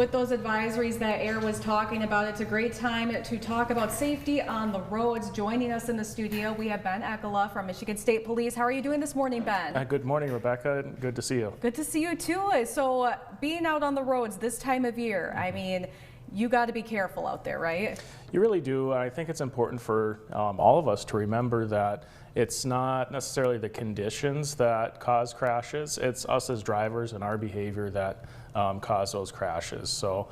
with those advisories that Air was talking about, it's a great time to talk about safety on the roads. Joining us in the studio, we have Ben Eckola from Michigan State Police. How are you doing this morning, Ben? Good morning, Rebecca. Good to see you. Good to see you too. So being out on the roads this time of year, I mean, you got to be careful out there, right? You really do. I think it's important for all of us to remember that it's not necessarily the conditions that cause crashes. It's us as drivers and our behavior that cause those crashes. So,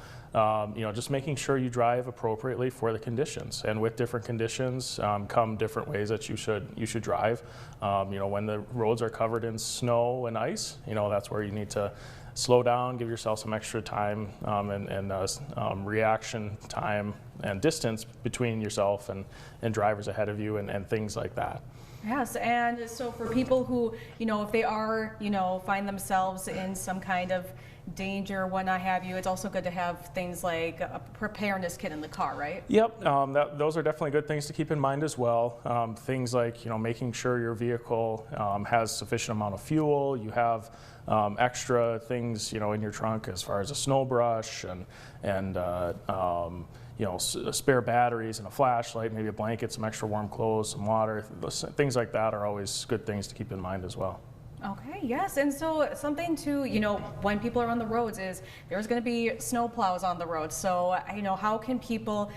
just making sure you drive appropriately for the conditions, and with different conditions come different ways that you should drive. When the roads are covered in snow and ice, that's where you need to slow down, give yourself some extra time and reaction time and distance between yourself and drivers ahead of you and things like that. Yes, and so for people who, if they are, find themselves in some kind of danger, what not have you, it's also good to have things like a preparedness kit in the car, right? Yep, those are definitely good things to keep in mind as well. Things like, making sure your vehicle has sufficient amount of fuel, you have extra things, in your trunk as far as a snow brush and spare batteries and a flashlight, maybe a blanket, some extra warm clothes, some water. Things like that are always good things to keep in mind as well. Okay, yes, and so something to, when people are on the roads is there's going to be snow plows on the road. So, how can people,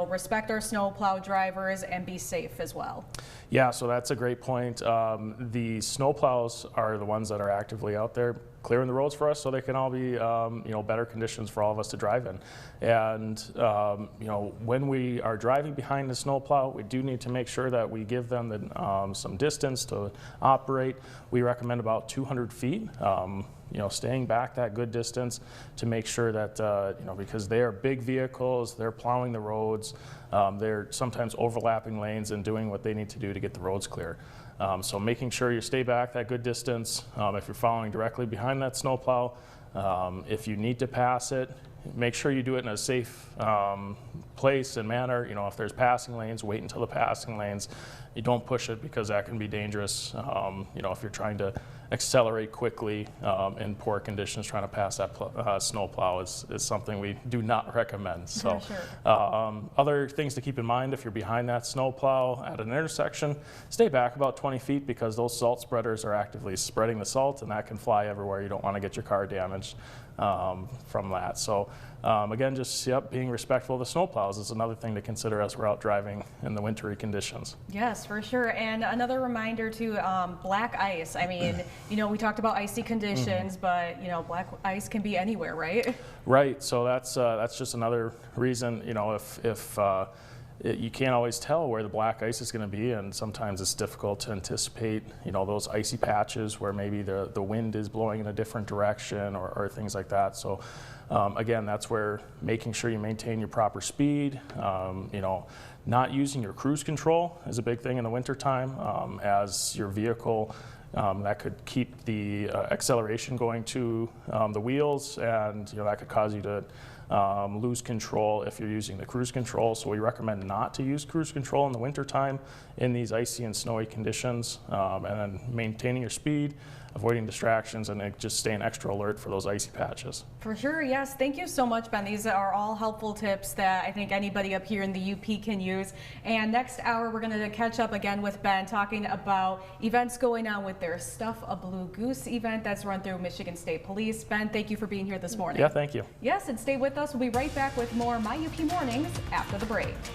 respect our snow plow drivers and be safe as well? Yeah, so that's a great point. The snow plows are the ones that are actively out there clearing the roads for us, so they can all be, better conditions for all of us to drive in. And, when we are driving behind the snow plow, we do need to make sure that we give them some distance to operate. We recommend about 200 feet. Staying back that good distance to make sure that, because they are big vehicles, they're plowing the roads, they're sometimes overlapping lanes and doing what they need to do to get the roads clear. So making sure you stay back that good distance. If you're following directly behind that snowplow, if you need to pass it, make sure you do it in a safe place and manner. If there's passing lanes, wait until the passing lanes. You don't push it because that can be dangerous. If you're trying to accelerate quickly in poor conditions, trying to pass that snowplow is something we do not recommend. So, other things to keep in mind if you're behind that snowplow at an intersection, stay back about 20 feet because those salt spreaders are actively spreading the salt, and that can fly everywhere. You don't want to get your car damaged from that. So, again, just being respectful of the snowplows is another thing to consider as we're out driving in the wintry conditions. Yes, for sure. And another reminder to black ice. I mean, we talked about icy conditions, but black ice can be anywhere, right? Right. So that's just another reason. If you can't always tell where the black ice is going to be, and sometimes it's difficult to anticipate, those icy patches where maybe the wind is blowing in a different direction or things like that. So again, that's where making sure you maintain your proper speed, not using your cruise control is a big thing in the wintertime, as your vehicle that could keep the acceleration going to the wheels, and that could cause you to lose control if you're using the cruise control. So we recommend not to use cruise control in the wintertime in these icy and snowy conditions, and then maintaining your speed, avoiding distractions, and just staying extra alert for those icy patches. For sure, yes. Thank you so much, Ben. These are all helpful tips that I think anybody up here in the UP can use. And next hour, we're going to catch up again with Ben, talking about events going on with their Stuff a Blue Goose event that's run through Michigan State Police. Ben, thank you for being here this morning. Yeah, thank you. Yes, and stay with us. We'll be right back with more My UP Mornings after the break.